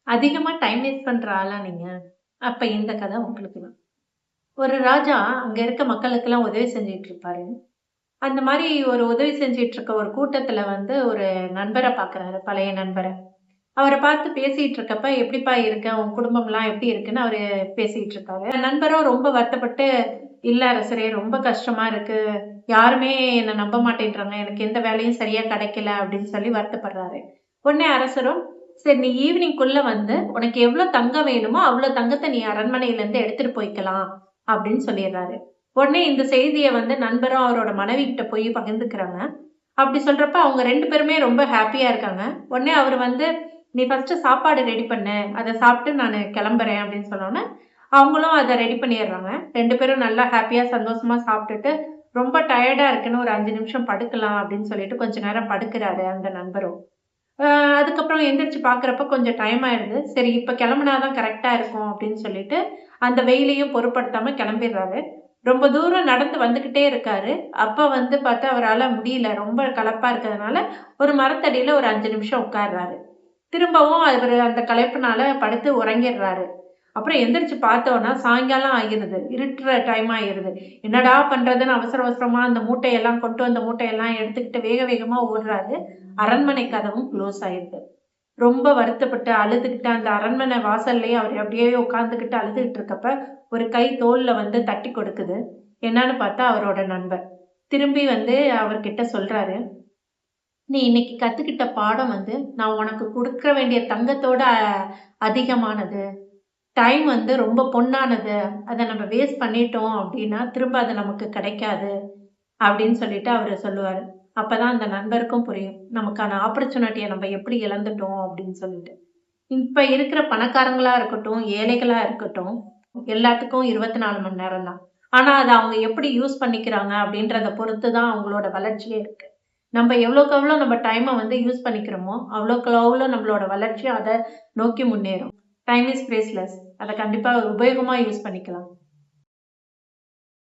அதிகமா time waste பண்ற ஆளா நீங்க? அப்ப இந்த கதை உங்களுக்கு தான். ஒரு ராஜா அங்க இருக்க மக்களுக்கெல்லாம் உதவி செஞ்சுட்டு இருப்பாரு. அந்த மாரி ஒரு உதவி செஞ்சுட்டு இருக்க ஒரு கூட்டத்துல ஒரு நண்பர பாக்குறாரு, பழைய நண்பர. அவர பார்த்து பேசிட்டு இருக்கப்ப, "எப்படிப்பா இருக்க? உன் குடும்பம்லாம் எப்படி இருக்குன்னு?" அவரு பேசிட்டு இருக்காரு. நண்பரும் ரொம்ப வருத்தப்பட்டு, "இல்ல அரசரே, ரொம்ப கஷ்டமா இருக்கு. யாருமே என்ன நம்ப மாட்டேன்றாங்க. எனக்கு எந்த வேலையும் சரியா கிடைக்கல." அப்படின்னு சொல்லி வருத்தப்படுறாரு. உடனே அரசரும், "சரி, நீ ஈவினிங்குள்ள உனக்கு எவ்வளவு தங்கம் வேணுமோ அவ்வளவு தங்கத்த நீ அரண்மனையில இருந்து எடுத்துட்டு போய்க்கலாம்." அப்படின்னு சொல்லிடுறாரு. உடனே இந்த செய்திய நண்பரும் அவரோட மனைவி கிட்ட போய் பகிர்ந்துக்கிறாங்க. அப்படி சொல்றப்ப அவங்க 2 பேருமே ரொம்ப ஹாப்பியா இருக்காங்க. உடனே அவரு "நீ ஃபர்ஸ்ட் சாப்பாடு ரெடி பண்ணு. அத சாப்பிட்டு நானு கிளம்புறேன்" அப்படின்னு சொன்னோனே, அவங்களும் அத ரெடி பண்ணிடுறாங்க. 2 பேரும் நல்லா ஹாப்பியா சந்தோஷமா சாப்பிட்டுட்டு, ரொம்ப டயர்டா இருக்குன்னு ஒரு 5 நிமிஷம் படுக்கலாம் அப்படின்னு சொல்லிட்டு கொஞ்ச நேரம் படுக்குறாரு அந்த நண்பரும். அ அதுக்கப்புறம் எந்திரிச்சு பார்க்குறப்ப கொஞ்சம் டைம் ஆயிடுது. சரி, இப்ப கிளம்புனா தான் கரெக்ட்டா இருக்கும் அப்படின்னு சொல்லிட்டு, அந்த வெயிலையும் பொருட்படுத்தாம கிளம்பிடுறாரு. ரொம்ப தூரம் நடந்து வந்துகிட்டே இருக்காரு. அப்ப பார்த்தா அவரால முடியல. ரொம்ப களைப்பா இருக்கிறதுனால, ஒரு மரத்தடியில ஒரு 5 நிமிஷம் உட்கார்றாரு. திரும்பவும் அவரு அந்த களைப்புனால படுத்து உறங்கிடுறாரு. அப்புறம் எந்திரிச்சு பார்த்தோம்னா, சாயங்காலம் ஆகிருது. இருட்டுற டைம் ஆயிருது. என்னடா பண்றதுன்னு அவசர அவசரமா அந்த மூட்டையெல்லாம் கொண்டு வந்த மூட்டையெல்லாம் எடுத்துக்கிட்டு வேக வேகமா ஓடுறாரு. அரண்மனை கதவும் க்ளோஸ் ஆயிருது. ரொம்ப வருத்தப்பட்டு அழுதுகிட்டு அந்த அரண்மனை வாசல்லயே அவர் அப்படியே உட்கார்ந்துகிட்டு அழுதுகிட்டு இருக்கப்ப, ஒரு கை தோள்ல தட்டி கொடுக்குது. என்னன்னு பார்த்தா அவரோட நண்பர். திரும்பி அவர்கிட்ட சொல்றாரு, "நீ இன்னைக்கு கத்துக்கிட்ட பாடம் நான் உனக்கு குடுக்க வேண்டிய தங்கத்தோட அதிகமானது. டைம் ரொம்ப பொன்னானது. அத நம்ம வேஸ்ட் பண்ணிட்டோம் அப்படின்னா, திரும்ப அது நமக்கு கிடைக்காது." அப்படின்னு சொல்லிட்டு அவரு சொல்லுவாரு. அப்பதான் அந்த நண்பருக்கும் புரியும். நமக்கான ஆப்பர்ச்சுனிட்டிய நம்ம எப்படி இழந்துட்டோம் அப்படின்னு சொல்லிட்டு. இப்ப இருக்கிற பணக்காரங்களா இருக்கட்டும், ஏழைகளா இருக்கட்டும், எல்லாத்துக்கும் 24 மணி நேரம் தான். ஆனா அத அவங்க எப்படி யூஸ் பண்ணிக்கிறாங்க அப்படின்றத பொறுத்து தான் அவங்களோட வளர்ச்சியே இருக்கு. நம்ம எவ்வளவுக்கு எவ்வளோ நம்ம டைம யூஸ் பண்ணிக்கிறோமோ, அவ்வளோக்கு அவ்வளோ நம்மளோட வளர்ச்சி அத நோக்கி முன்னேறும். Time is priceless. அத கண்டிப்பா உபயோகமா யூஸ் பண்ணிக்கலாம்.